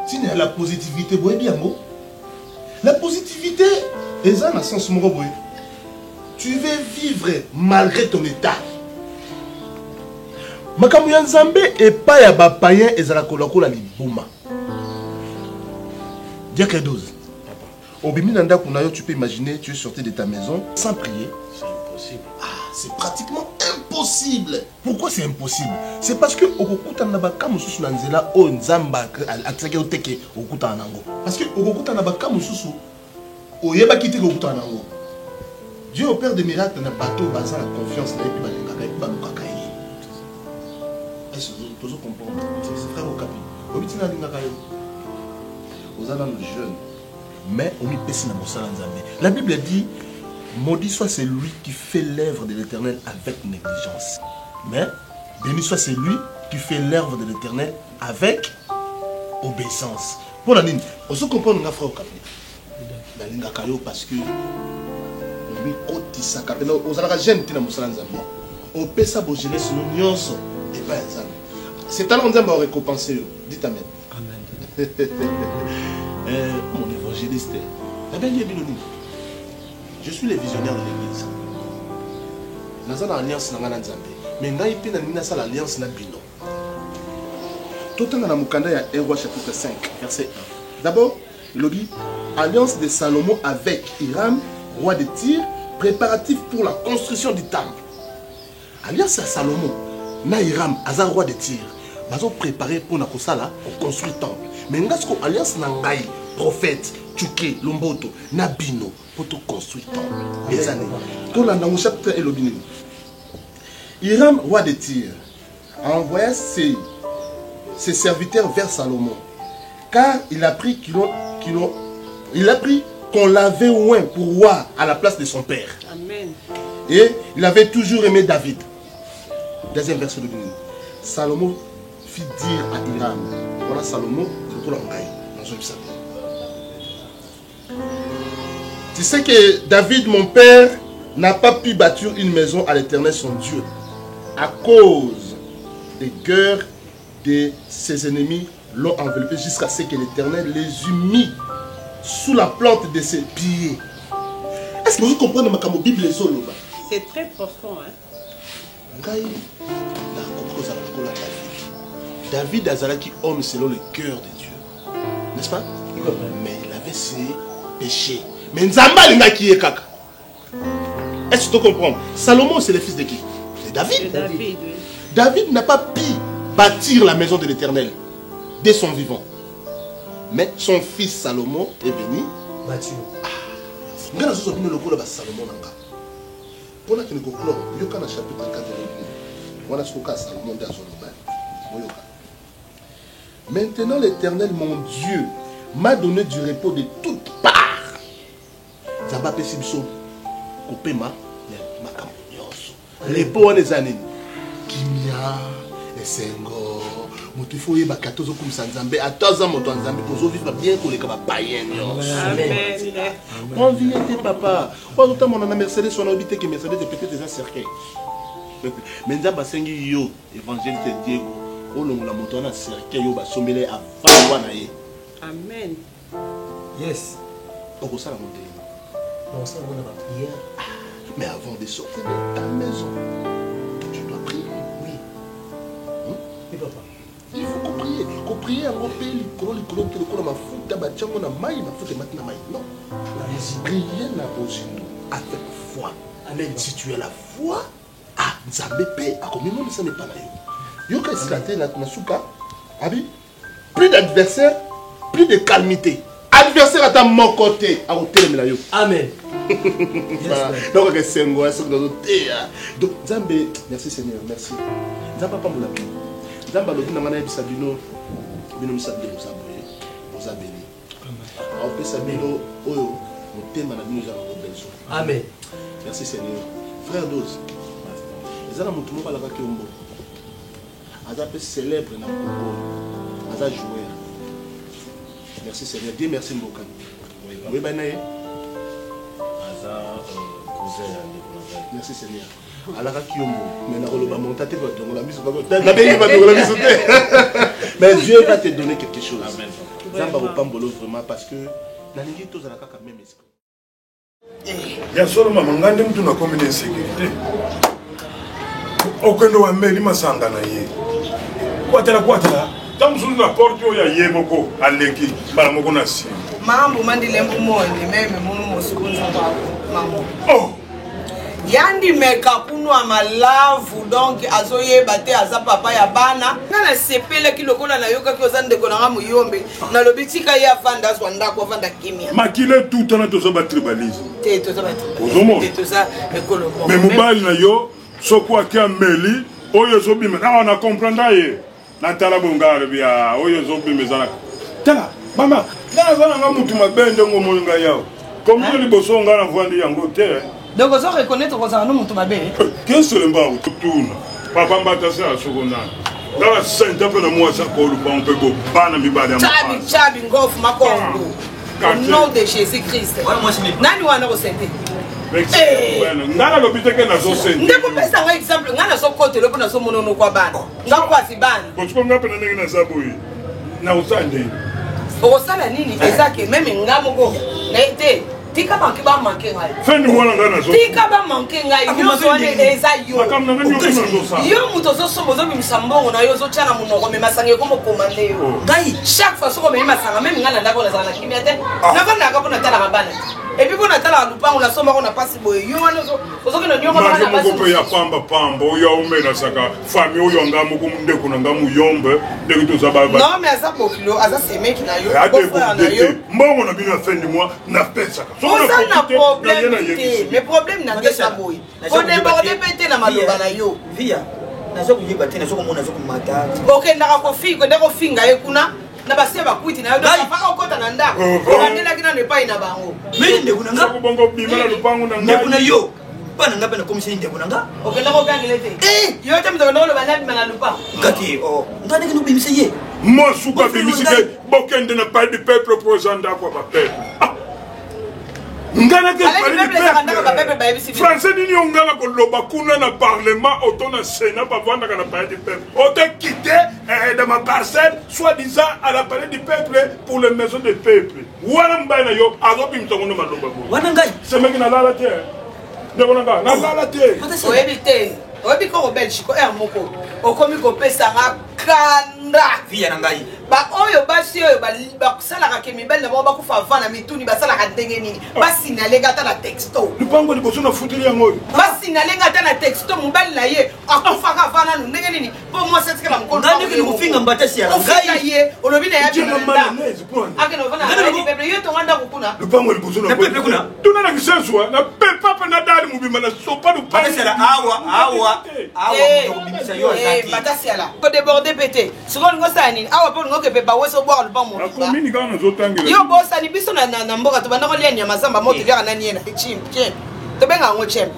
Si il y a la positivité, la positivité est dans le sens où tu veux vivre malgré ton état. Makambo ya Nzambe et pas ya ba païen ezala kolakola libuma. Dia que 12. Obimi nanda kunayo, tu peux imaginer, tu es sorti de ta maison sans prier. C'est impossible. Ah, c'est pratiquement impossible. Pourquoi c'est impossible? C'est parce que okukuta na baka mususu na nzela o Nzamba atsaki oteke okukuta nango. Parce que okukuta na baka mususu oyeba kiti okukuta nango. Dieu opère des miracles dans bateau basant la confiance na epi balingaka epi balukaka ye. Est-ce que tu comprends? C'est frère au capi. Obitina lingaka yo. Ozana le jeune. Mais on y pèse dans Nzambe. La Bible dit, maudit soit celui qui fait l'œuvre de l'Éternel avec négligence. Mais béni soit celui qui fait l'œuvre de l'Éternel avec obéissance. Pour la ligne, on se comprend dans frère au capi. La ligne kayo parce que on lui cotisa kapena ozalaka jeune tina musala Nzambe. On peut ça bo jeunesse nous nyonso et pas Nzambe. C'est talent Nzambe va récompenser. Dites amen. Amen. Mon évangéliste, je suis le visionnaire de l'église. Nous avons l'alliance na Nzambe. Mais nous avons l'alliance na Bino. Tout le monde a ya 1 Roi chapitre 5, verset 1. D'abord, il dit alliance de Salomon avec Hiram, roi de Tyr, préparatif pour la construction du temple. Alliance à Salomon, na Hiram, Azar roi de Tyr, ils ont préparé pour la construire le temple. Mais nous avons alliance na Ngai, prophète, Tchouké, Lomboto, Nabino, pour tout construire le temple. Les années. Tout le monde chapitre 1 est Hiram, roi de Tyr, a envoyé ses serviteurs vers Salomon, car il a pris qu'on l'avait oint pour roi à la place de son père. Amen. Et il avait toujours aimé David. Deuxième verset de Bénin. Salomon fit dire à Hiram, voilà Salomon, c'est pour l'engager. Tu sais que David, mon père, n'a pas pu bâtir une maison à l'Éternel son Dieu à cause des guerres de ses ennemis l'ont enveloppé jusqu'à ce que l'Éternel les eût mis sous la plante de ses pieds. Est-ce que vous comprenez ma Bible? C'est très profond, hein? David Azalaki, homme selon le cœur de Dieu. N'est-ce pas? Mais il avait ses péchés. Mais Nzamba linga qui est kaka. Est-ce que tu comprends? Salomon, c'est le fils de qui? C'est David. David, oui. David n'a pas pu bâtir la maison de l'Éternel dès son vivant. Mais son fils Salomon est venu bâtir. Nga nazo bino lokola ba Salomon nanga. Pona que nous concluons, yoka na chapitre 4 on a ce que Salomon dans son Yoka. Maintenant l'Éternel mon Dieu m'a donné du repos de toutes parts. Zaba pesibso kopema makambo nyonso. Repos les années. Kimia, esengo, moto faut yeba 14 comme Nzambe, à 14 ans moto Nzambe pozo vivre bien ko leka ba païen nyonso. Amen. On vient papa. Quand on a na Mercedes on a habité que Mercedes est peut-être un cercueil. Mais Nzamba sengi yo évangéliste Diego, o longola moto na cercueil yo ba sombele avant wana ye. Amen. Yes. Oko sala monter. On s'en va la prière. Mais avant de sortir de ta maison, tu dois prier. Oui. Oui, papa. Il faut qu'on prie. Qu'on prie à mon pays, qu'on ma foute, bâtiment, na maille, ma foute, maintenant maille. Non. Prier na osino avec foi. Amen. Si tu as la foi, ah, Nzambe paix. Ah, comme ça n'est pas là. Yo ka iskate na suka. Abi, plus d'adversaires, plus de calmité. Adversaire à ta mon côté, à côté de yo. Amen. Donc, Nzambe, merci Seigneur, merci. Nzamba pas mon ami. Nzamba le dit na mana bisabino, bino misabino saboye, ozabeli. On peut sabino oyo, on thème na bino za besoin. Amen. Merci Seigneur. Frère Dose. Ezana mutu mo balaka kiombo. Aza pe célèbre na Congo. Aza joueur. Merci Seigneur. Dieu merci Mbokani. Oui, banaye. Merci Seigneur. Alors mais Dieu va te donner quelque chose. Amen. Zamba Opambolo vraiment parce que nalingi tous à la kaka même esprit. Ya solo mama ngande mtu na kombi de sécurité. Okendo wa meli masanga na ye. Kwatala. Tamsulu na porte yo ya ye moko aleki bala moko na si. Mambo mandilembu moni meme munu mosukunza wako mambo. Oh. Yandi meka kunwa malavu donc azoye bate aza papa ya bana ngana sepele kilokola na yoka kyo zande ko na muyombe na lobitika ya vanda swanda ko vanda kimia Makile tout na tozo ba tribalisme. Te tozo ba Ozomo. te toza ekolo bon. Mais mobile na yo soko akia meli oyo zo bima na wana comprendre ye. Na tala bongare bia oyo zo bima zana. Tala mama na zana nga mutu mabende ngo molinga yao. Comme je liboso nga na vandi yango te. Donc on reconnaître qu'on a nous mutu mabe. Qu'est-ce que mbao tutuna. Papa mbata sa sokona. Ngala senta pe na moi sa ko lu pa on peut go bana mi bali ama. Chabi ngof makongo. Au nom de Jésus-Christ. Nani wana ko sente. Ngala lobite ke na zo sente. Ndeko pesa nga exemple ngana so kote lopo na so monono kwa bana. Ngakwasi bana. Botsko ngapa na ndenge na saboyi. Na usande. Okosala nini ezake meme ngamoko na ete tika banki ba manke ngai Fendi mwana ngana zo. tika ba manke ngai yo so ne eza yo Akam na ngani yo zo sa. yo muto zo so bozo bimisa mbongo na yo zo tshana munoko me masange ko mo komande yo ngai chaque fois soko me masanga meme ngana ndako na zana kimia te na bana ka pona tala bana et puis pona tala lupango na soma ko na pasi boye yo wana zo ke no nyoma na pasi ko ya pamba yo umena saka fami oyo ngamo ko munde kuna ngamu yombe ndeki to zaba ba. Non mais asa bokilo asa semeki na yo mbongo na bino fendi moi na pesa. On a problème, mais problème n'a pas ça boy. On est bordé pété na maloba na yo. Via. Na zo kuyibate na zo komona zo kumata. OK ndaka ko fingo ndako finga ekuna na basia bakwiti na yo donc paka okota na ndako. Okandela kina ne pai na bango. Mimi ndeko nanga. Ko bongo bima na lupango na ndeko na yo. Bana ngapa na komisi ndeko nanga. OK ndako gangile te. Yo te mto ndolo bana bima na lupango. Ngati oh. Ngati kinu bimise ye. Moi souka bimisike bokende na pas du peuple posanda kwa peuple. Ngana ke peuple français nini ongala ko loba kuna na parlement auto na sénat pa vanda kana parler du peuple on t'a quitté dans ma parcelle soi-disant à la parler du peuple pour les maisons du peuple wana mbana yo azobi mtongo no maloba bo wana ngai semeki na lala te ndeko nanga na lala te oyebi te oyebi ko Belgique ko moko okomi ko pesa nga kanda via na ngai ba oyo basi oyo ba sala ka kemibel na ba ku fa vana mituni ba sala ka ndenge nini basi na lenga ta na texto lupango liboso na futili yango basi na lenga ta na texto mobali na ye akufa ka vana no ndenge nini po mo setske la mkono ngani ke kufinga mbatasi ya ngai ye olobi na ya bimanda akeno vana na pepe yo to nganda kukuna lupango liboso na pepe kuna tuna na kisenswa na pepa pa na dali mubima na sopa du batasi la awa mbimisa yo azaki batasi la ko déborder pété seconde ngo sa nini awa po ngoke pepa weso boire le bon mo komini kana zo tangela yo bosa ni biso na mboka to banda ko lia nyama zamba moto lia na niena chim to benga ngo chem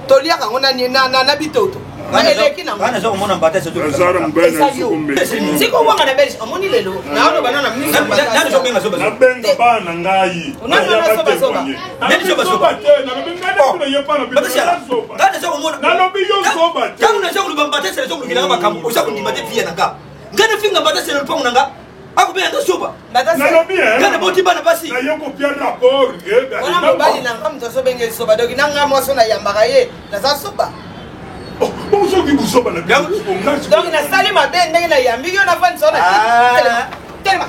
to lia ka ngona ni na bitoto na eleki na bana zo mona mbatasi to azara mbana sukumbe siko wanga na Belgique amoni lelo na ono banana minga nani zo benga zo na benga bana ngai nani zo basoba na benga kuna yepa na bitoto nani zo mona na lobi yo soba kama na zo kulubambatasi zo kulukila makambo uza kundimate pia nanga ngana finga mbatasi na lupango nanga akupenda soba na lobi ngana boti bana basi na yoko pia rapport wana mobali na ngam to so benge soba doki na ngam waso na yambaka ye na za soba bonso ki busoba na bien donc na sali ma ben ndenge na yambi yo na fan so na telema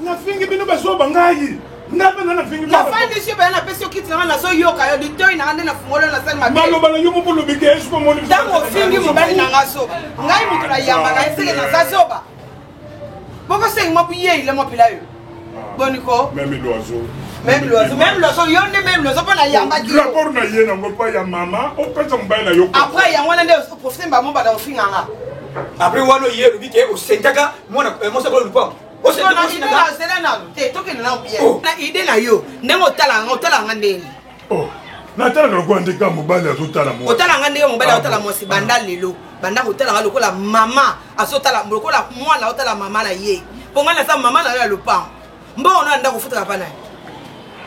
na fingi bino basoba ngai ngapa na fingi la fin de chez bana pesi okiti na so yoka yo litoi na ndena fungolo na sali ma malo bana yo mopolo bike esko moni tango fingi mobali na ngaso ngai mutu na yambaka eseke na za soba boko sengi mo biye ile mo pila yo boniko même l'oiseau yo ne même l'oiseau pour na yamba ki rapport na ye na ngopa ya mama o pesa mbaya na yo après ya ngwana nde profiter ba mo ba da ofinga nga après wano ye lu bike o sentaka mona mo sa ko lu pa o se na ide na sela na te toke na bien na ide na yo ndenge otala nga ndeni na tala na ko ndeka mobali azotala mo otala nga ndenge mobali otala mo si banda lelo banda otala nga lokola mama azotala lokola mwana otala mama na ye ponga na sa mama na yo lupa mbona nda kufuta hapa naye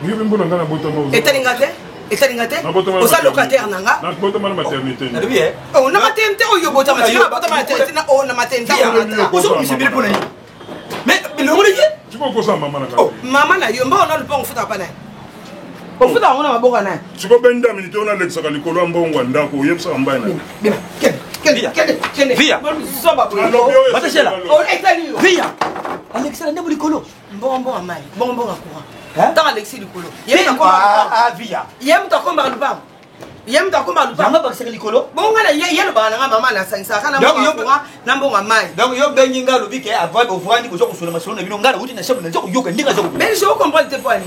ngibe mbona ngana bota mo etalinga te etalinga te oza locataire nanga nakobotama na maternité nalobi e na maternité oyo botama na maternité ozokisebile mpona ye mais bilongoli ye sikokosa mama na mama na yo mbao na lupa ofuta pa na ye ofuta yango na maboko na ye siko bendamini te onalekisaka likolo ya mbongo ya ndako oyebisaka mbai na via alekisala nde bolikolo mbongo amai mbongo courant Hein? Tant Alexis Licolo. Via. Yem ta komba lupa. Yem ta komba lupa. Yamba bakisaka likolo. Bonga na yelo bana nga mama na sanisa kana mbonga na mbonga mai. Donc yo bengi nga lobi ke avant ovandi ko zoko solo masolo na bino ngala uti na shabu na zoko yoka ndinga zoko. Mais je comprends te poani.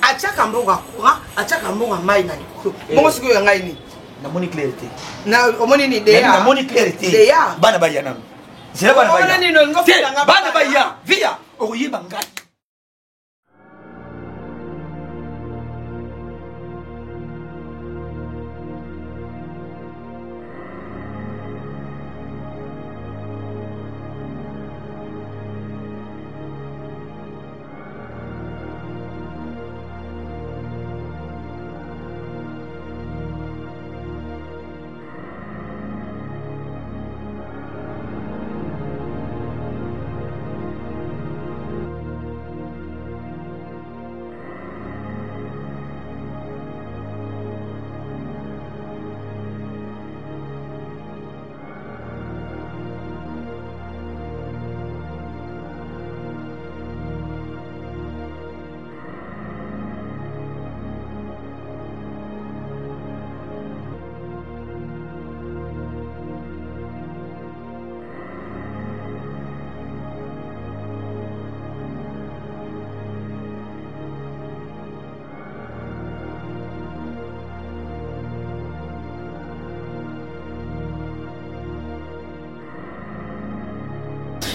Achaka mbonga courant, achaka mbonga mai na likolo. Bongo siko ya ngai ni. Na moni clarité. Na omoni ni deya. Na moni clarité. Deya. Bana ba yana. Zela bana ba yana. Ona ni no ngofika nga bana ba ya. Via. Oyiba ngai.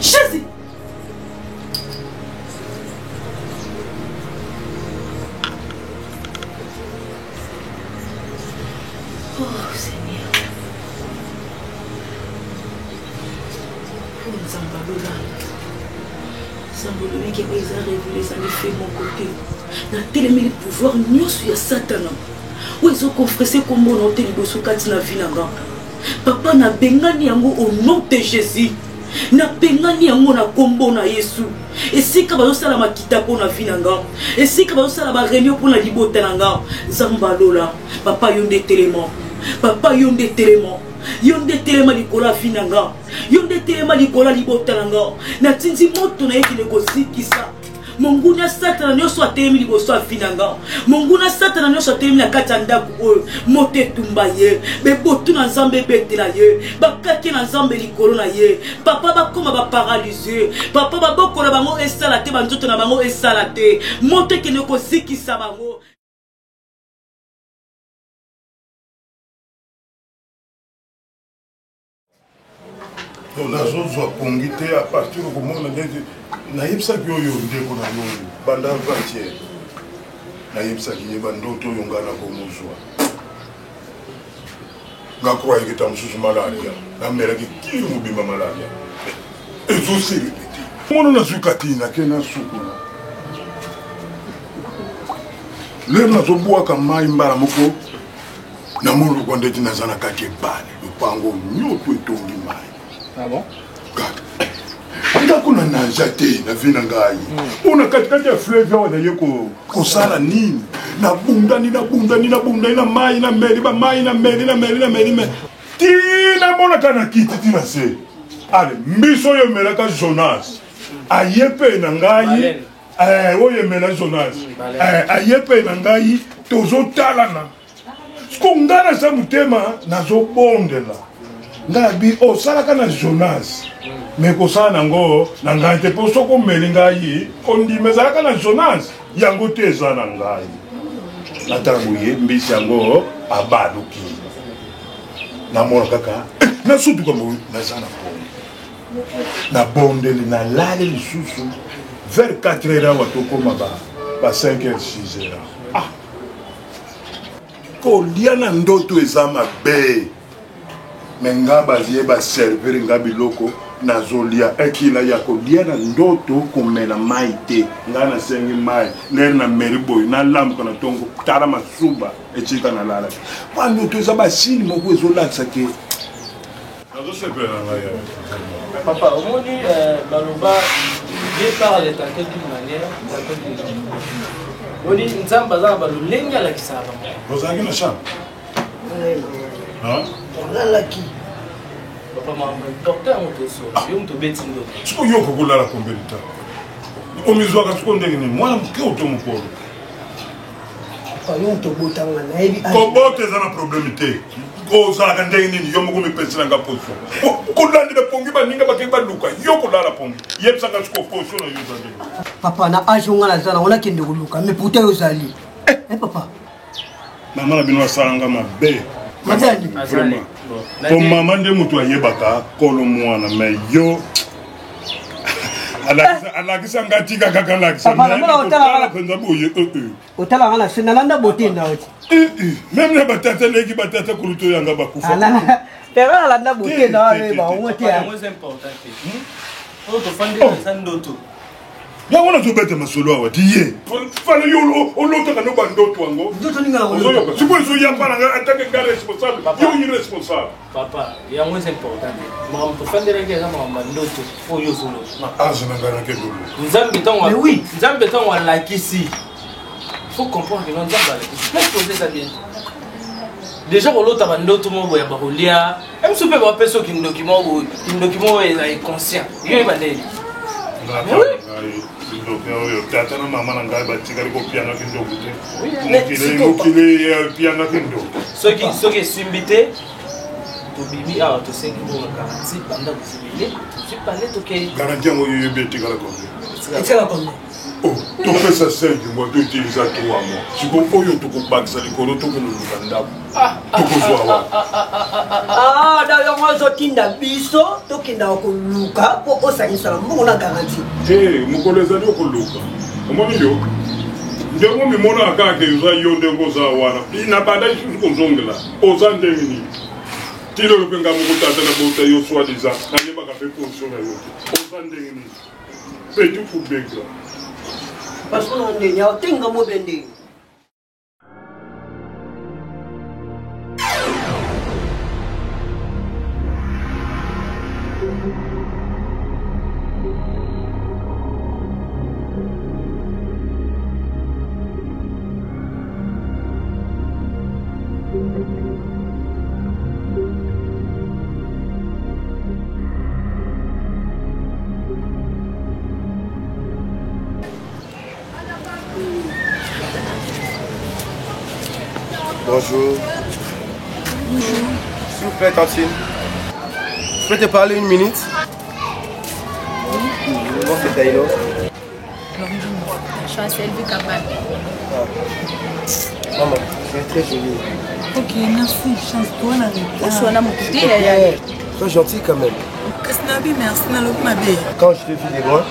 Jésus. Oh Seigneur. Oh Nzambalola. Nzambalola qui les a révélés, ça me fait mon côté. Na télémé le pouvoir nyonso ya Satan. Où ils ont confessé comme mon hôtel liboso kati na vinanga. Papa na bengani yango au nom de Jésus. Na bengani yango na kombo na Yesu. Esika bazosala makita pona vinanga. Esika bazosala ba réunion pona libota nanga. Nzambalola. Papa yonde télément. Papa yonde télément. Yonde télément likola vinanga. Yonde télément likola libota nanga. Na tinzi moto na yeki neko zikisa. Monguna Satan nyonso atemi liboso afinanga. Monguna Satan nyonso atemi na kati ya ndako oyo. Mote tumba ye. Bebotu na Nzambe betela ye. Bakaki na Nzambe likolo na ye. Papa bakoma ba paralyser. Papa babokola bango esala te banzoto na bango esala te. Mote kene ko zikisa bango. nazozwa pongi te à partir komona ndenge nayebisaki oyo ndeko na yo banda vatiere nayebisaki ye bandoto oyo ngai nakomozwa ngakroyaki ta mosusu malaria namelaki kili mobimba malaria ezoserepete mono nazuka ti nake nasukuna lero nazobwaka mai mbala moko namoni lokwa ndeti naza na kati ebale lopango nyoto etongi mai. Ah bon? Ndako na naja te na vi na ngai. Ona katikati ya fleuve wana ye kosala nini? Na bundani na mai na meli ba mai na meli me. Tina mona kana kiti tina se. Ale mbiso yo melaka Jonas. Ayepe na ngai. Oye mela Jonas. Ayepe na ngai tozo talana. Skongana sa mutema nazo bondela. Ngabi osalaka na Jonas me kosala nango na ngai te po soko meli ngai ondimezalaka na Jonas yango te eza na ngai natala boye mbisi yango abaluki namona kaka nasutuka mo naza na bonde na bondeli nalali lisusu vers 4 heures awa tokoma ba 5 heures 6 heures kolia na ndoto eza mabe. Menga bazie ba servir nga biloko nazolia ekila ya kolia na ndoto komela mai te nga na sengi mai ler na meriboy na lamko na tongo tara masuba echika na lala pano to za basini moko ezolakisa ke papa omoni baloba Dieu parle de tantôt d'une manière tantôt d'une autre oni nzamba za balolenge alakisa ba ozangi na shamba olalaki papa mambo docteur motoso yo mtobeti ndo siko yoko kulala kombelita omizwaka siko ndenge ni mwana mke utomukolo yo mtobotanga na ebi kobote za na problemite ozaka ndenge nini yo moko mipesela nga poso kulandile pongi baninga bakeba luka yo kulala pongi yebisanga siko poso na yo ndenge papa na age ngala zana ona kende kuluka mais pourtant yo zali papa mama na bino asanga mabe mazali vraiment po mama nde mutu ayebaka kolo mwana mais yo alakisa ngatika kaka lakisa penza boye otala ngala sinalanda botinda oti même ne batata leki batata kuluto yanga bakufa pero alanda botinda wa ba wote ya moins important que to fandela sandoto yango nazobeta masolo awa tiye fana yo olotaka no bandoto yango sikoyo ezoyambana nga atake nga responsable yo irresponsable papa yango moins important makambo tofandelaki eza makambo ya ndoto oyo ozolo age na ngai nakendolo nzambe ntango alakisi faut comprendre que nzambe alakisi mais poser ça bien déjà kolota bandoto moko ya bakolia msu mpe bapesa kindoki moko eza inconscient yo yeba ndeni tata na mama na ngai batikali kopianga kindoki te mokili pianga kindoki soki esimbi te tobibi awa tosengi bonga garanti banda kosibile tosipale tokei garanti yango yo yebi etikala kombi etikala kombi topesa 5 mois toutiliza 3 mois siko oyo tokobakisa likolo tokololuka ndako tokozwa wa yango ozotinda biso tokenda koluka po osangisala mbongo na garanti mokolo ezali okoluka omoni yo ndenge mimonaka kaka eza yo ndenge oza wana na banda lisusu kozongela oza ndenge nini tilo oyo mpe nga moko tata na bota yo swadiza nayebaka mpe position na yo te oza ndenge nini petit football parce que on est là tenga mo bende Bonjour. S'il vous plaît, Tantine. Je peux te parler une minute? Comment c'est Taïlo? Je suis à Sylvie Kabal. Maman, tu es très jolie. Ok, merci. Chance-toi, la Je suis à mon côté. Sois gentil quand même. Merci, ma belle. Quand je te vis de loin,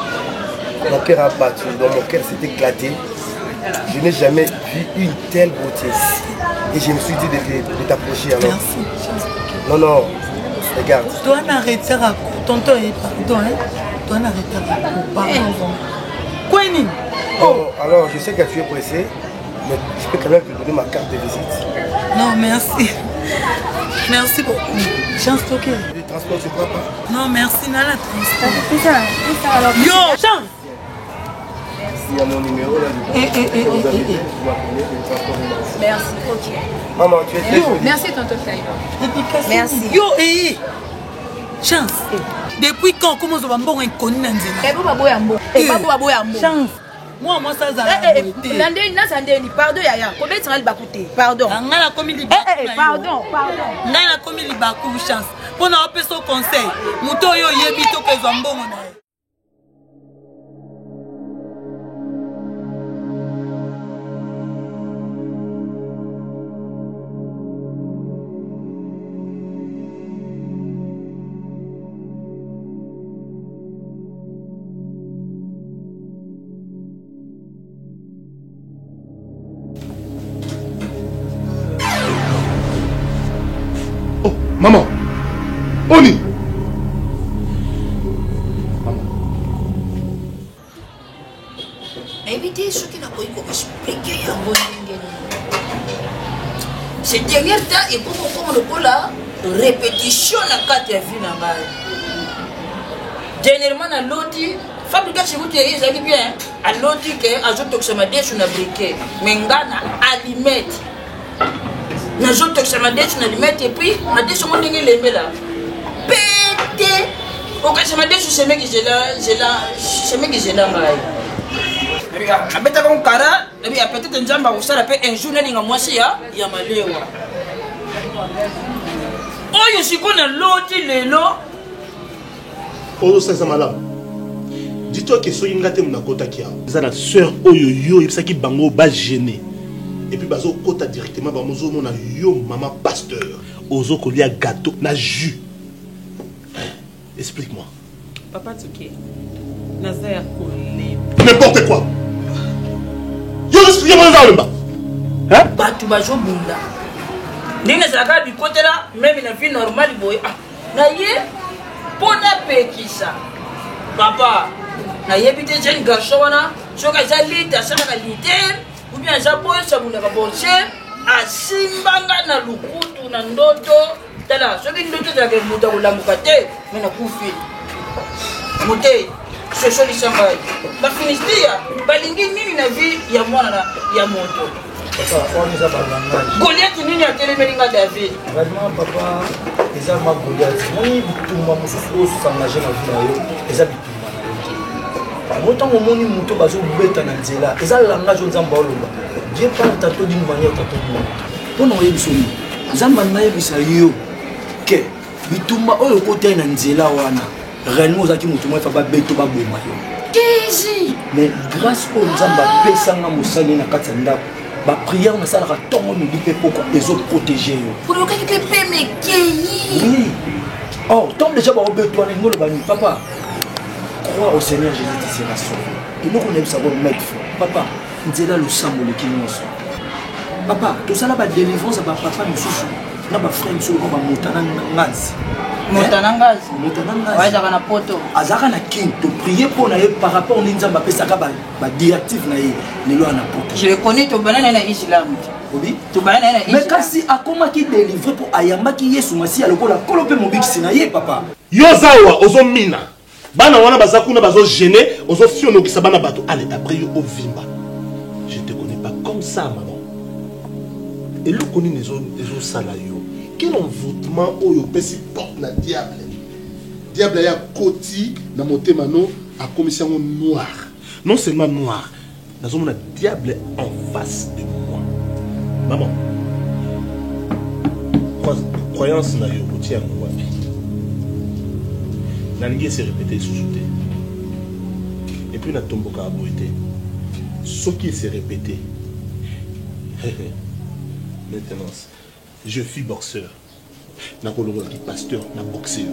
mon cœur a battu. Dans mon cœur s'est éclaté. Je n'ai jamais vu une telle beauté. Et je me suis dit de t'approcher alors. Merci. Non, regarde. Tu dois arrêter à tonton et pardon. Tu dois arrêter à pardon. Quoi, Nini? Oh, alors je sais que tu es pressé, mais je peux quand même te donner ma carte de visite. Non, merci. Merci beaucoup. Chance, ok. Le transport, tu ne crois pas? Non, merci, Nala. Alors, yo, chance. Il y a mon numéro là. merci, ok. Maman, tu es très jolie. Merci, tonton Taïlo. Merci. Yo, chance. Depuis quand on commence à avoir un inconnu dans le chance. Moi, ça, ça. Pardon, Yaya. Combien de temps elle va coûter? Pardon. Pardon. Nana commis libakou chance. Pour nous appeler son conseil. Mouto yo yebito que zombo mon. Maman, Oni. ce dernier temps et comme le là répétition la carte ya vie na ngai dernièrement na loti fabriquer chez vous tu es ça bien à loti que ajoute toxamadé sur na briquet mais ngana allumette na ajoute toxamadé sur na allumette et puis na des monde ngi lembe là pété au cas toxamadé sur chemin que j'ai là ngai abeta comme cara et puis peut-être njamba usala pe un jour ninga mwasi ya malewa oyo sikona loti lelo oyo sasa malamu dis-toi que soki ngate muna kota kia eza na sœur oyo yo yebisaki bango ba gêné et puis bazo kota directement ba mozo mona yo maman pasteur ozo kolia gâteau na jus. Explique-moi. Papa Tsuki Nazaire collé n'importe quoi. Yo explique-moi ça là. Hein? Batu bajo bunda. Ndine zaka bi côté là même na vie normale boy. Na ye pona pekisa. Papa na yebite jeune garçon wana soka za lita sana na liter ou bien za boy sabuna ka bonche asimbanga na lukutu na ndoto tala soki ndoto za ke muta kulamuka te mena kufi muté c'est solution ba finistia balingi nini na vie ya mwana ya moto papa on est à Bangladesh Goliath nini ya telemelinga David vraiment papa eza ma Goliath moni bitumba mususu s'engager na vie na yo eza bitumba na yo motango moni muto bazo beta na nzela eza langage nzamba oloba Dieu parle tantôt d'une manière tantôt d'une autre pour nous yebisoni nzamba na yebisa yo ke bitumba oyo kote na nzela wana réellement ozaki mutu mo fa ba beto ba boma yo Kézi mais grâce au nzamba pesanga mosali na kati ndako ba prière na sala ka tongo ni lipe pourquoi ezo protéger yo pour le cas que pe me kéyi oui oh tombe déjà ba obeto na ngolo ba ni papa crois au Seigneur Jésus tu seras sauvé et nous on aime savoir mettre papa nzela le sambo le kinyoso papa tout ça là ba délivrance ba papa mususu na ba frère mususu ba motana ngazi Motanangazi waza kana poto azaka na kinto prier pour na par rapport au nzamba pesaka ba directive na ye lelo na poto je le connais to banana na islam obi to banana na islam mais kasi akoma ki délivrer pour ayamba ki Yesu masi alokola kolope mobikisi na ye papa yozawa ozo mina bana wana bazakuna bazo gêner ozo fiono ki sabana bato allez après yo ovimba je te connais pas comme ça maman et le connais nezo sala yo quel envoûtement oyo pesi porte na diable diable ya koti na motema no a commission noir non seulement noir nous avons un diable en face de moi maman croyance na yo koti ya wapi na lingi se répéter sous-souté et puis na tomboka aboité ce qui s'est répété maintenant je suis boxeur. Na kolongo ki pasteur na boxeur.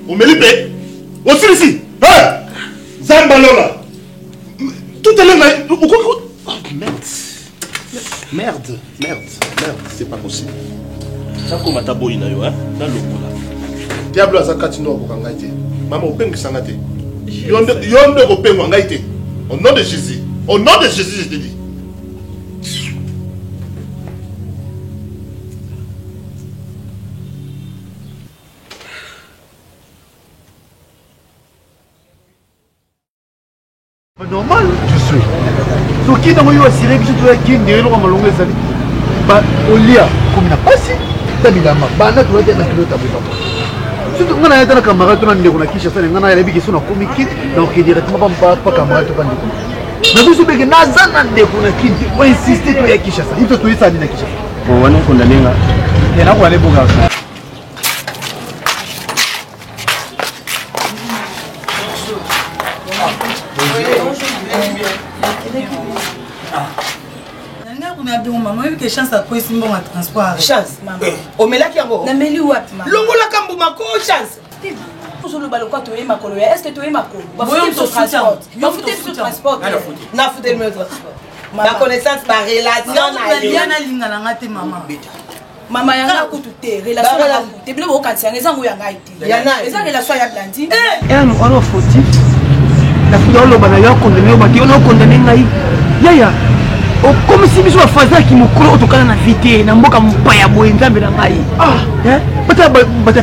On me libère. On fait ici. Hein? Zambalona. Tout à l'heure, oh merde. Merde. C'est pas possible. Ça comme à taboy na yo, hein? Dans le là. Diable azakati no bokangaite. Maman opengi sangate. Yonde kopengwa ngaite. Au nom de Jésus. Au nom de Jésus, je te dis. Normal, je suis. So qui dans moi assuré que je dois qui n'est pas malongue ça. Ba olia comme na pasi, tamilama. Ba na doit être na kilo tabu papa. Surtout ngana ya tana camarade tuna ndeko na kisha sana ngana ya lebiki sona komiki donc directement pas camarade to bandiko. Mais vous savez que nazana ndeko na kindi on insister to ya kisha sana. Ito to isa ni na kisha. Bon wana konda lenga. Tena kwa lebo ga. Chance à quoi c'est bon à transport. Chance maman. O melaki yango. Na meli wapi maman. Longola kambuma ko chance. Vous le baloko to yema kolo. Est-ce que to yema ko? Ba futé sur transport. Ba futé sur transport. Na futé le transport. La connaissance ma relation na bien na linga na ngate maman. Mama yanga ko tuté relation na te bilo ko kanti yanga ezango yanga ite. Yana ezanga relation ya blandi. Eh on fautif. La fille de l'homme, elle a condamné, on a condamné Naï. Yaya, comme si je faisais qui me coule au cas de vité, n'a pas comme pas à boire, n'a pas Naï. Ah, hein, bata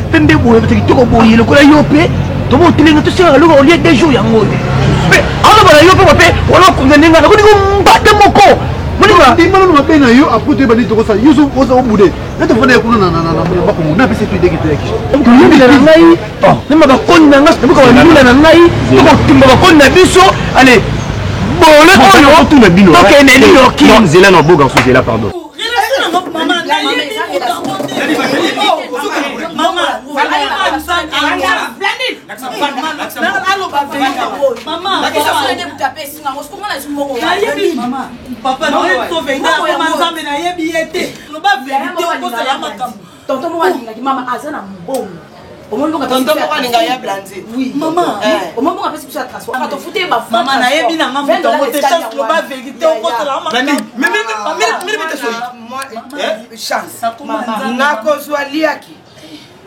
pembe boire, bata qui te boire, le cola yopé, tout le monde télé, tout ça, alors on y a des jours, yango. Mais, alors on a yopé, on a condamné, on a condamné, batte mon corps. Dimana no mapena yo aputo ebali to kosa yuso kosa obude nata fana ya kuna na bako na pese tu deki to yaki ko yimila na ngai nema ba konna ngas ko yimila na ngai ko timba ba konna biso allez bole oyo to na bino ok ne ni yo ki zela no boga so zela pardon Papa, non,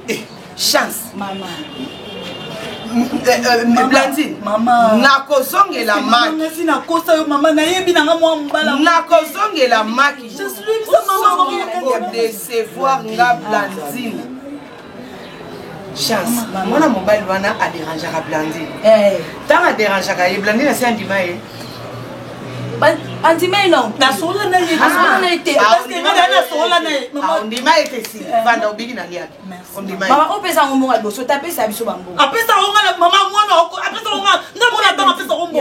il chance, maman. Blandine, maman. Nakozonge la maki. Nakozonge la maki. Je suis maman. Décevoir la Blandine. Chance. Maman, mon mobile wana a dérangé à Blandine. Tant a dérangé à Blandine, c'est un dimanche. Andima non. Na sola na ye. Na été. Parce que na sola na ye. Andima était si. Vanda obigi na liaki. Andima. Mama opesa ngomo ngalo so tape sa biso bango. Apesa ngala mama mwana apesa ngala. Ndamona tanga apesa ngombo.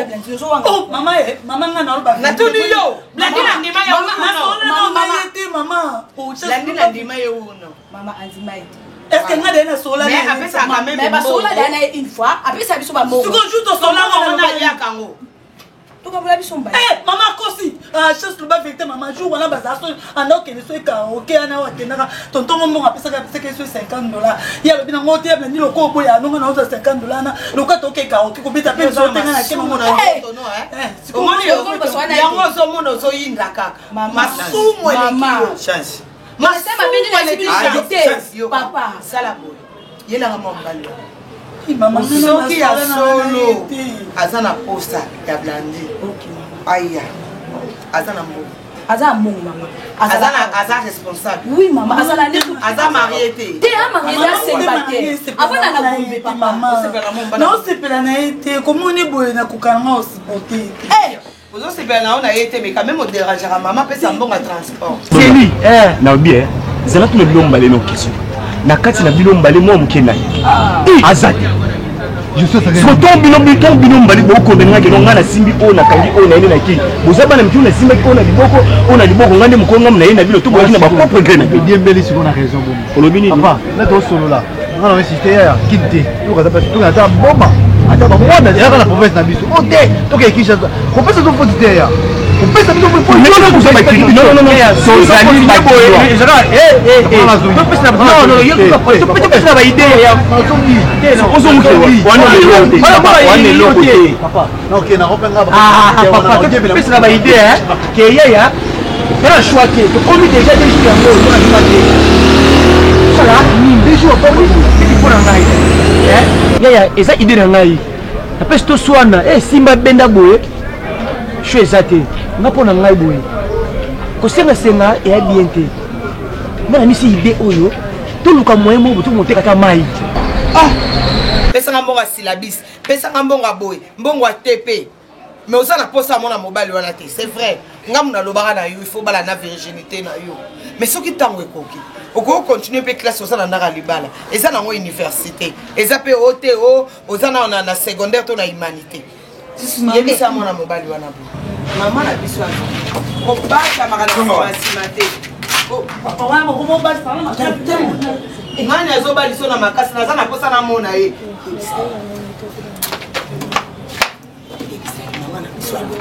Oh mama mama ngana lo ba. Na tuni yo. Blandina andima yo. Mama était maman. Blandina andima yo no. Mama andima été. Est-ce que ngada na sola na. Mais apesa quand même. Mais ba sola na une fois. Apesa biso ba mo. Tu joue to sola ngona liaka ngo. Maman Kosi, chasse le bas vecteur, maman joue, on a bazar, on a aucun souhait karaoké, on a aucun tonton mon a pensé que c'est $50. Il y a le bilan monté, ni le corps, il y a non, on a $50, le cas ok karaoké, qu'on peut taper sur le terrain à quel moment on a c'est comment il y a un monde aux îles la cac, maman sous moi les chance. Ma c'est ma bénédiction, papa, ça la boule. Il y a la maman balou. Maman, soki ya solo azana posta ya Blandi. Aya. Azana mbo. Azana mbo maman. Azana responsable. Oui maman, azana azana marié té. Té a marié c'est célibataire. Avant na bombe papa. Non, c'est pela na été. Comment on est boy na kokanga aussi beauté. Eh, vous aussi ben na on a été mais quand même on dérangera maman peut ça bon à transport. C'est lui. Na bien. Zala tout le bilomba les no question. Na kati na bilomba les mo mukena. Azati. Je sais ça. So ton bilomba les boko benga ke ngana simbi ona kangi ona ene na ki. Bozaba na mkiuna simba ki ona liboko ngande mkonga mna ina bilo to boki na ba propre graine. Diembeli si on a raison bon. Olobini. Papa, là to solo là. On a insisté ya kinte. To ka ta to ka bomba. Ata ba mwana ya kana province na biso. O te, to ke kisha. Ko pesa to fotite ya. On peut ça pour non so zali ba boy non yo ko pesa ba idée ya ozo muke wane lo côté papa non ke na ropenga ba papa pesa ba idée hein ke ya era choix que tu commis déjà des jours en haut na choix ça là des jours pas oui il faut en ngai ya eza idée na ngai na pesa to swana simba benda boye je suis exaté. Nga pona ngai boye. Ko senga senga e bien te. Mona misi idée oyo. To luka moyen mo butu monte kata mai. Ah. Pesa ngambonga syllabis, pesa ngambonga boye, mbongo TP. Mais osa na posa mona mobile wana te, c'est vrai. Ngamu na lobaka na yo, il faut bala na virginité na yo. Mais soki tango ekoki. Oko continuer pe classe osa na ndaka libala. Eza na ngo université. Eza pe OTO, osa na secondaire to na humanité. Yebi sa mona mobile wana bo. Maman a biso azo. Ko bata makala ko basimate. Ko papa wana ko mo bata sana makala. Ngani azo bali so na makasi na zana posa na mona ye. Maman a biso azo.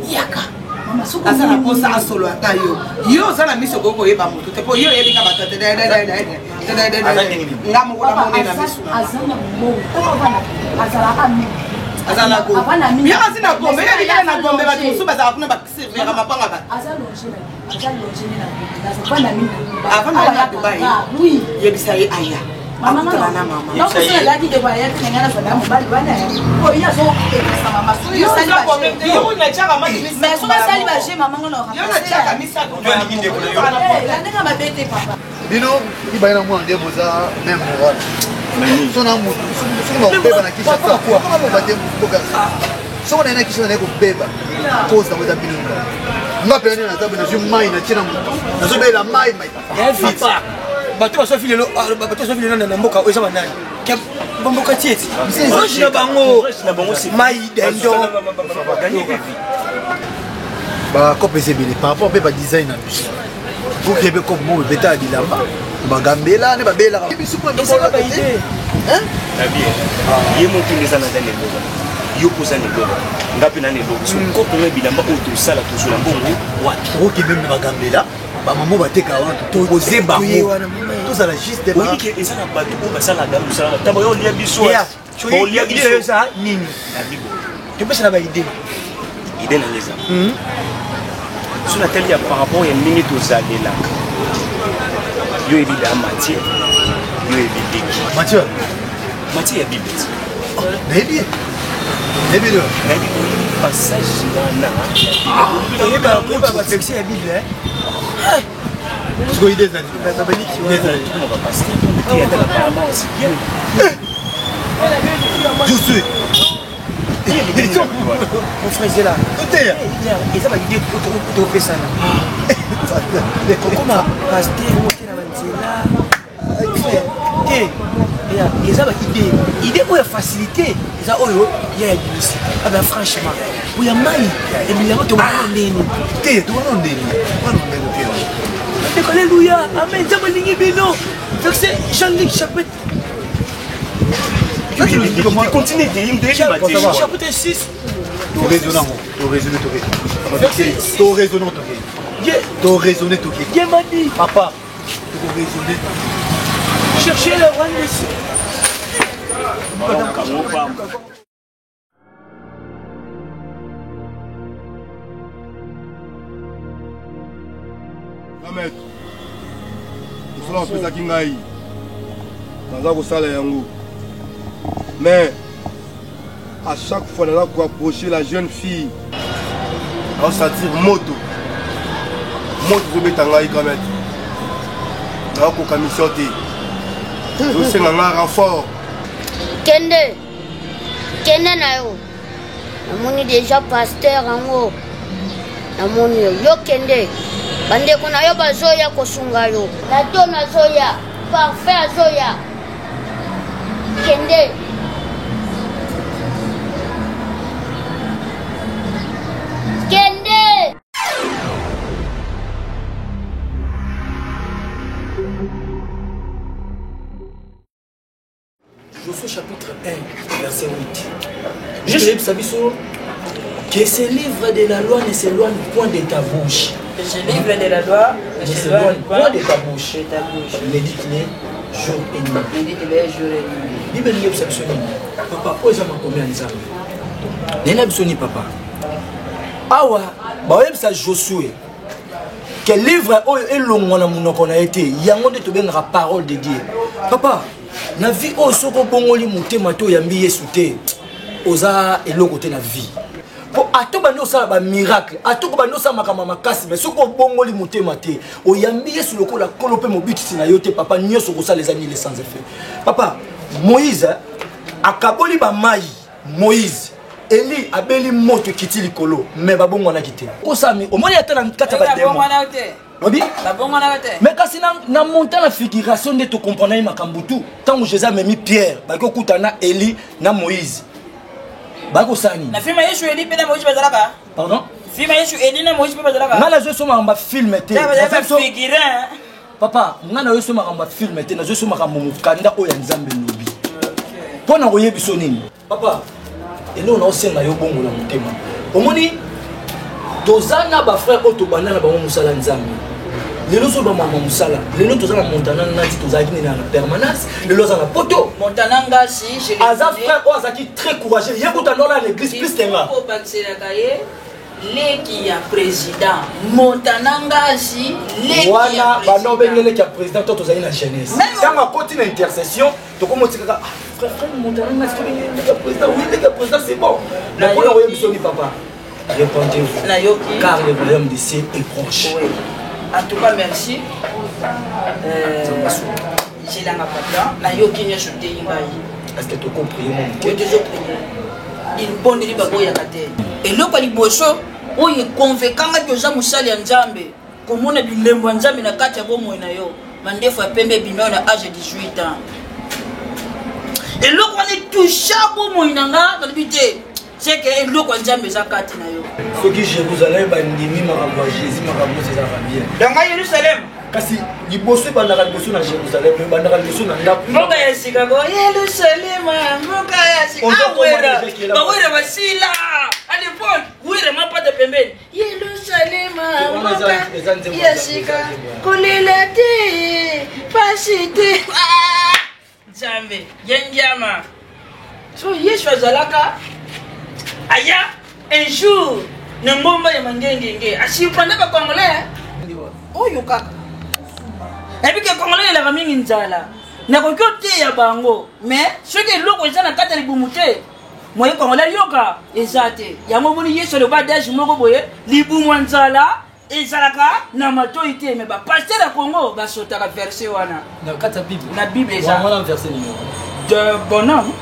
Yaka. Mama soko azana posa asolo ata yo. Yo zana miso koko yeba mutu te po yo yebi ka batata Ngamo ko na mona na biso. Azana mo. Azala ami. Azana go. Bien azina go. Mais il y a na go mais ba tusu ba za kuna ba servir ma panga ba. Azana longe na. Azana na. Avant na Dubai. Oui. Yebisa ye aya. Maman, non. Donc, c'est là qui devrait être un gars dans mon bal. Oh, il y a son maman. Il y a ça, mais son sali va chez maman. Non, il y a ça, ma bête, papa. Bino, il va y avoir un déboza, même moral. Son amour, son bébé n'a qui ça. Quoi? On va dire son on a qui ça n'est que bébé. Cause de votre bino. Moi, je vais aller dans une maille, je vais la maille. Papa, bateau va se filer là, bateau se filer là dans Mboka, où est-ce qu'on a? Quel Mboka tiet? C'est na bango, maille d'endo. Bah, comme c'est bien, par rapport au design à lui. Pour créer comme moi, le bêta dit là-bas. Bah, Gambela, ne va pas là. Et c'est pas idée. Hein? La vie. Il est monté les années d'année. Il est posé les lois. Ngapi na les lois. Son copain est bilamba autour ça là tout sur la bongo. Ouais. Trop qui même va Gambela. Bah, maman va te caler. Tout poser bango. Tout ça la juste des. Oui, que ça n'a pas de quoi. Ça la dame ça. T'as voyé on lit biso. On lit biso ça. Nini. La Bible. Tu peux ça la idée. Idée na les sur la télé par rapport à une minute aux années là. Yo évidemment Mathieu. Yo évidemment. Mathieu. Mathieu est Bible. Baby. Baby là. Baby passage là. Et bah on va fixer la Bible hein. Tu vois idée ça. Ça va dire qui on va passer. Il y a de la parole aussi bien. Je suis. Mon frère est là. Tout est là. Et ça va dire que tu fais ça là. Comment pasteur ou qui na banzela. Et ça va idée où est facilité. Et ça oyo il y a ici. Ah ben franchement, où y a maille et bien tu vas ndeni. Tu vas ndeni. Alléluia. Amen. Ça va lingi bino. Donc c'est Jean-Luc chapitre. Continue de chapitre 6. Tu raisonnes, tu raisonnes, tu raisonnes. Tu raisonnes, tu m'a dit, papa, tu raisonnes. Cherchez le roi ici. Ahmed, tu as fait ça qui ngaï. Tu as fait ça yango. Mais à chaque fois qu'on a approché la jeune fille, on s'attire moto. Moto de Betangaï quand même. On a commission. On s'est un renfort. Kende na yo. Namoni déjà pasteur en haut. Namoni yo kende. Bande kuna yo bazoya kosunga yo. Lato na zoya, parfait zoya. Kende. Kende. Josué chapitre 1, verset 8. Je sais que ce livre de la loi ne s'éloigne point de ta bouche. Que ce livre de la loi ne s'éloigne point de ta bouche. Médite-les jour et nuit. Médite-les jour et nuit. Bible n'y a pas de papa, où est-ce que je m'appelle ensemble? Il n'y a pas papa. Awa, bah Josué. Quel livre est long qu'on a été? Il y a un monde de la parole de Dieu. Papa, la vie au soko bongoli mutema to yambi yesute. Oza elo côté la vie. Pour atobano ça ba miracle, atobano ça makama makasi mais soko bongoli mutema te. O yambi yesu loko la kolope mobiti na yote papa nyoso ko ça les années sans effet. Papa, Moïse akaboli ba mai. Moïse Eli abeli moto kiti likolo mais babongo na kité. Osami au moins yata na kata ba demo. Mais quand na montant la figuration de te comprendre makambutu tant que Jésus m'a mis Pierre bako kutana Eli na Moïse bako sani na film Yesu Eli pe na Moïse bazalaka pardon film Yesu Eli na Moïse pe bazalaka ngana zo soma ngamba film te figurant papa ngana zo soma ngamba film te na zo soma ngamba mukanda oya nzambe lobi pona koyebiso nini papa elo na osenga yo bongo na mutema omoni tozana ba frère otobana na ba musala nzambe lelo so ba mama musala lelo tozana montana na ti tozaki na permanence lelo za na poto montana ngasi chez Aza frère o azaki très courageux yekuta dans l'église plus tenga pour passer la cahier leki ya président montanangasi leki wana bano bengele ya président to tozali na jeunesse quand on continue intercession to comme tika frère montanangasi to bengele ya président oui le président c'est bon na pour envoyer biso ni papa répondez-vous na yoki car le royaume de cieux est proche. Oui. En tout cas merci j'ai la papa na yoki nya choté ngai. Est-ce que tu as compris mon Dieu toujours prier il bonne liba boya kate eloko liboso oyo convaincanga que za musali ya nzambe komona bilembo ya nzambe na kati ya bomo na yo mandefu ya pembe bimeo na âge de 18 ans eloko wana toucha bomo inanga kalibite c'est que eloko ya nzambe za kati na yo soki Jérusalem bandimi makambo ya Jésus makambo ezaka bien danga Yerusalem kasi liboso ebandaka liboso na Jérusalem ebandaka liboso na ndako mboka ya sika ko Yerusalem mboka ya sika awera basila à l'époque wera mapata pembeni Yerusalem mboka ya sika kolela te pasite Nzambe yenjama so Yesu azalaka aya un jour na ngomba ya mangengenge asipanda ba congolais oyo kaka ebike congolais la mingi nzala na kokote ya bango mais ce que loko ezana kata libumute moye congolais yoka ezate yango boni Yesu le badage moko boye libumu nzala ezalaka na matoi te mais ba pasteur ya Congo ba sotaka verset wana na kata Bible na Bible eza wana verset numéro de bonhomme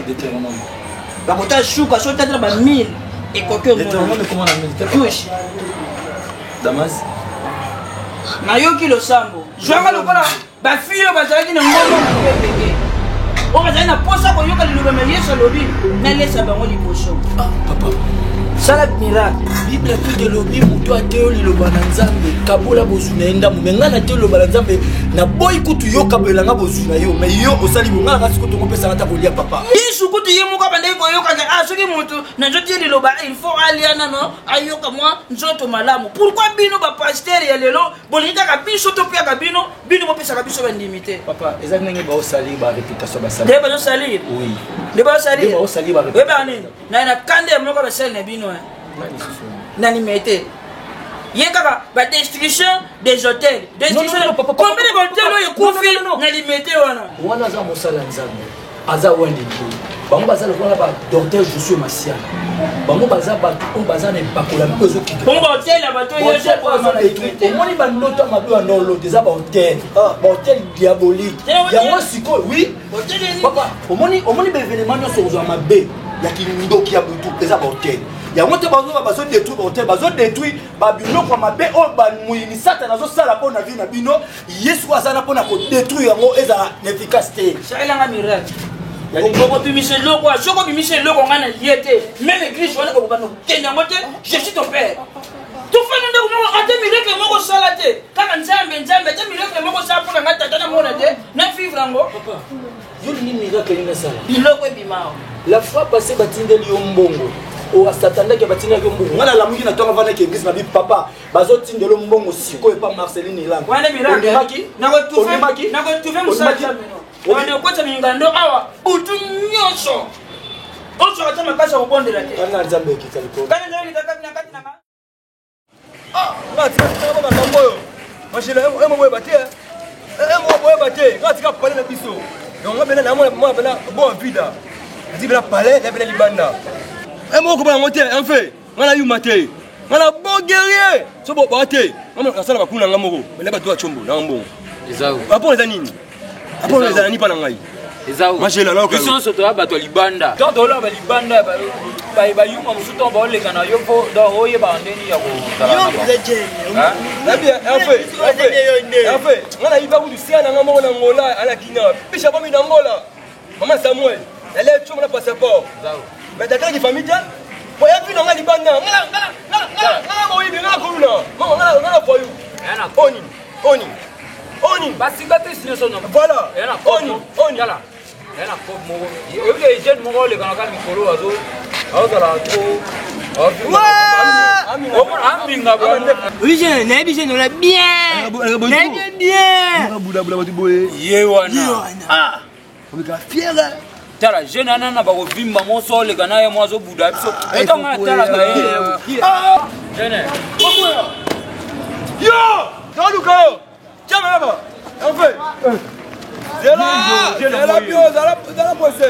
Deutéronome. Bakota shuka so tatra ba 1000 et coquin Deutéronome comment la 1000 touche Damas na yoki lo sambo jwanga lokola ba fiyo bazalaki na ngomba pepeke o bazali na posa ko yoka liloba me Yesu lobi na lesa bango liboso papa sala miracle Bible tout de lobi mutu ateo liloba na nzambe kabola bozuna enda mumenga na teo liloba na nzambe na boy kutu yoka belanga bozuna yo mais yo osali bunga ngasi kutu kopesa na ta kolia papa Yesu kutu yemu ka bande ko yoka a soki mutu na nzoti liloba il faut aliana no ayoka moi nzoto malamu pourquoi bino ba pasteur ya lelo bolita ka biso to pia ka bino bopesa ka biso ba limité papa ezali nenge ba osali ba réputation ba sali deba no salir oui deba salir deba osali ba réputation na kande moko ba sel na bino nani mete yekaka ba destruction des hôtels destruction combien de hôtels oyo kufi na limité wana za mosala nzambe aza wandi bango baza lokola ba docteur Josué Masiana bango baza bato o baza na bakola miko zo kike bongo hôtel ya bato yeso kwa mana détruite omoni ba ndoto mabe na lo déjà ba hôtel ba hôtel diabolique yango siko oui papa omoni ba événement no so zo mabe ya kindoki ya butu eza ba hôtel yango te bazo détruire hôtel bazo détruire ba biloko mabe o ba muini satana zo sala pona vie na bino Yesu azana pona ko détruire yango eza efficacité shailanga miracleOko bimise loko soko bimise loko ngana liete même église wana ko bano kenya mote je suis ton père tu fais ndeko mo ate miracle moko sala te kaka nzambe te miracle moko sala pona ngata tata mona te na vivre ngo papa yo ni miracle ni sala biloko ebimao la fois passée batindeli yo mbongo o asatanda ke batinga yo mbongo ngana la muki na tonga vana ke église na bi papa bazo tindelo mbongo siko e pa Marceline Ilang wana miracle na ko tu fais musala wana kwata mingando awa utu nyonso oso atama kasa kubondela te kana nzambe kitaliko kana nzambe kitaliko na ngati ka ba mamboyo mashila emo boye batie emo boye batie ngati ka pale na biso donc bena na mo bena bon vida di bena pale na bena libanda emo ko ba ngote en fait ngala yu mate ngala bon guerrier so bo bate ngala sala bakuna ngamoko bele ba doa chombo na mbongo ezao apo eza nini apo eza nani pa na ngai ezao mashila na ka biso soto bato libanda donc dola ba libanda ba yuma musuto ba oleka na yo po do oye ba ndeni ya ko yo legend na bien en fait ngala iba ku sia na ngamo na ngola ala kina bisha ba mi na ngola mama Samuel elle est chuma na passeport ezao mais d'accord qui famille dia po ya vino ngali banda ngala mo ibi ngala kuluna mama ngala for you oni basika te sino sono voilà oni yala yana ko mo yo jeune mo le kana kami kolo azo azala to tala jeune anana bakovimba moso oleka na ye mwa azobuda biso etonga na talaka ye jeune yo toluka yo tiama yaba enfin zela bio zala posé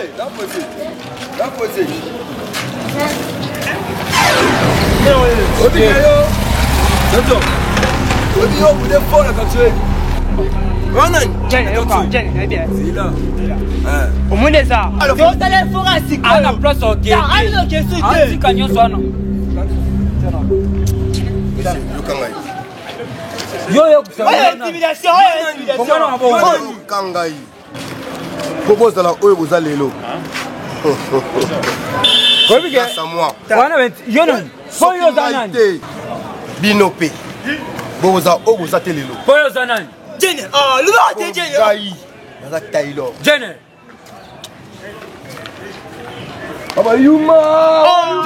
otika yo toto odi yo bude fona kakse Ronan, au moins des arts. Alors, on allait faire un cycle. À la place, ok. Intimidation. Kangai. Propose la oyo vous allez lo. Grâce à moi. Binopé. Boza oyo vous allez lo. Poyo Zanan. Jenny, oh, le va te Jenny. Gai. Naza Taylor. Jenny. Aba Yuma.